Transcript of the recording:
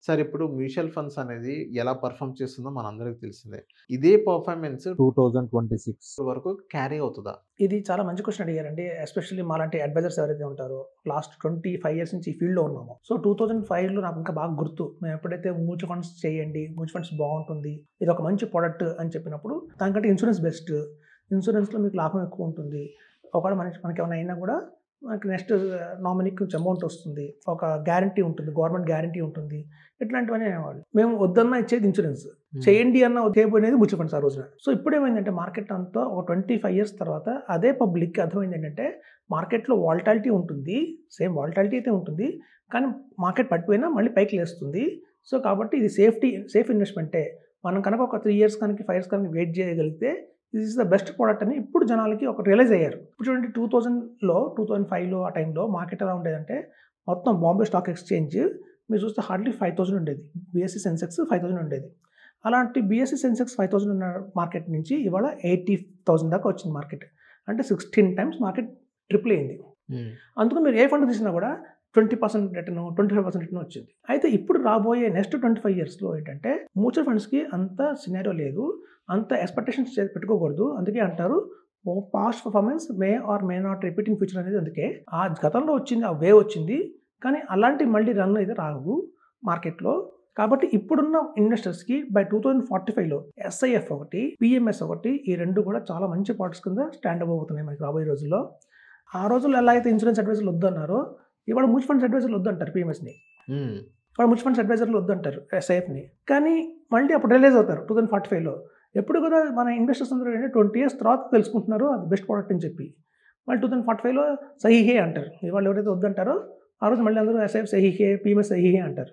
Sir ఇప్పుడు mutual funds అనేది ఎలా పెర్ఫార్మ్ చేస్తుందో మనందరికి తెలిసిందే. ఇదే పెర్ఫార్మెన్స్ 2026 వరకు క్యారీ అవుతదా? ఇది చాలా మంచి క్వెషన్ అడిగారండి. ఎస్పెషల్లీ మాలాంటి అడ్వైజర్స్ ఎవరైతే ఉంటారో, లాస్ట్ 25 ఇయర్స్ నుంచి ఈ ఫీల్డ్‌లో ఉన్నాము. సో, 2005లో నాకు ఇంకా బాగా గుర్తు. మేము ఎప్పుడైతే మ్యూచువల్ ఫండ్స్ చేయండి, మ్యూచువల్ ఫండ్స్ బాగుంటుంది, ఇది ఒక మంచి ప్రొడక్ట్ అని చెప్పినప్పుడు, దానికంటే ఇన్సూరెన్స్ బెస్ట్. ఇన్సూరెన్స్‌లో మీకు లాభం ఎక్కువ ఉంటుంది. ఒకవేళ మనకేమైనా అయినా కూడా మనకి నెక్స్ట్ నామినీకి కొంచెం అమౌంట్ వస్తుంది. ఒక గ్యారంటీ ఉంటుంది. గవర్నమెంట్ గ్యారంటీ ఉంటుంది. ఇట్లాంటివన్నీ అనేవాళ్ళు. మేము వద్దన్నా ఇచ్చేది ఇన్సూరెన్స్. చేయండి అన్న చేయబోయేది మ్యూచువల్ ఫండ్స్ ఆ రోజున. సో, ఇప్పుడేమైందంటే మార్కెట్ అంతా ఒక 25 ఇయర్స్ తర్వాత అదే పబ్లిక్‌కి అర్థమైంది ఏంటంటే, మార్కెట్‌లో వాలటాలిటీ ఉంటుంది. సేమ్ వాలటాలిటీ అయితే ఉంటుంది. కానీ మార్కెట్ పడిపోయినా మళ్ళీ పైకి లేస్తుంది. సో, కాబట్టి ఇది సేఫ్ ఇన్వెస్ట్‌మెంటే. మనం కనుక ఒక 3 ఇయర్స్ కనుక 5 ఇయర్స్ కనుక వెయిట్ చేయగలిగితే this is the best product అని ఇప్పుడు జనాలకి ఒక రియలైజ్ అయ్యారు. ఇప్పుడు చూడండి 2005లో ఆ టైంలో మార్కెట్ ఎలా ఉండేదంటే, మొత్తం బాంబే స్టాక్ ఎక్స్‌చేంజ్ మీరు చూస్తే హార్డ్‌లీ 5000 ఉండేది. బీఎస్‌సీ సెన్సెక్స్ 5000 ఉండేది. అలాంటి బీఎస్‌సీ సెన్సెక్స్ 5000 ఉన్న మార్కెట్ నుంచి ఇవాళ 80,000 దాకా వచ్చింది మార్కెట్. అంటే 16 టైమ్స్ మార్కెట్ ట్రిపుల్ అయింది. అందుకు మీరు ఏ ఫండ్ తీసినా కూడా 20% రిటర్న్, 25% రిటర్న్ వచ్చింది. అయితే ఇప్పుడు రాబోయే నెక్స్ట్ 25 ఇయర్స్‌లో ఏంటంటే, మ్యూచువల్ ఫండ్స్‌కి అంత సినారియో లేదు. అంత ఎక్స్‌పెక్టేషన్స్ పెట్టుకోకూడదు. అందుకే అంటారు past performance may not repeat in future అనేది అందుకే. ఆ గతంలో వచ్చింది, ఆ వేవ్ వచ్చింది. కానీ అలాంటి మళ్ళీ రన్ అయితే రావు మార్కెట్‌లో. కాబట్టి ఇప్పుడున్న ఇన్వెస్టర్స్‌కి బై 2045లో ఎస్ఐఎఫ్ ఒకటి, పీఎంఎస్ ఒకటి, ఈ 2 కూడా చాలా మంచి ప్రొడక్ట్స్ కింద స్టాండ్ అవ్వబోతున్నాయి మనకి రాబోయే రోజుల్లో. ఆ రోజుల్లో ఎలా అయితే ఇన్సూరెన్స్ అడ్వైజర్లు వద్దన్నారో, ఇవాళ మ్యూచువల్ ఫండ్స్ అడ్వైజర్లు వద్దంటారు పీఎంఎస్‌ని. ఇవాళ మ్యూచువల్ ఫండ్స్ అడ్వైజర్లు వద్దంటారు ఎస్ఐఎఫ్‌ని. కానీ మళ్ళీ అప్పుడు రియలైజ్ అవుతారు 2045లో. ఎప్పుడు కూడా మన ఇన్వెస్టర్స్ అందరూ 20 ఇయర్స్ తర్వాత తెలుసుకుంటున్నారు అది బెస్ట్ ప్రొడక్ట్ అని చెప్పి. మళ్ళీ 2045లో సహీ హే అంటారు. ఇవాళ ఎవరైతే వద్దంటారో ఆ రోజు మళ్ళీ అందరూ ఎస్ఐఎఫ్ సహీ హే, పీఎంఎస్ సహీ హే అంటారు.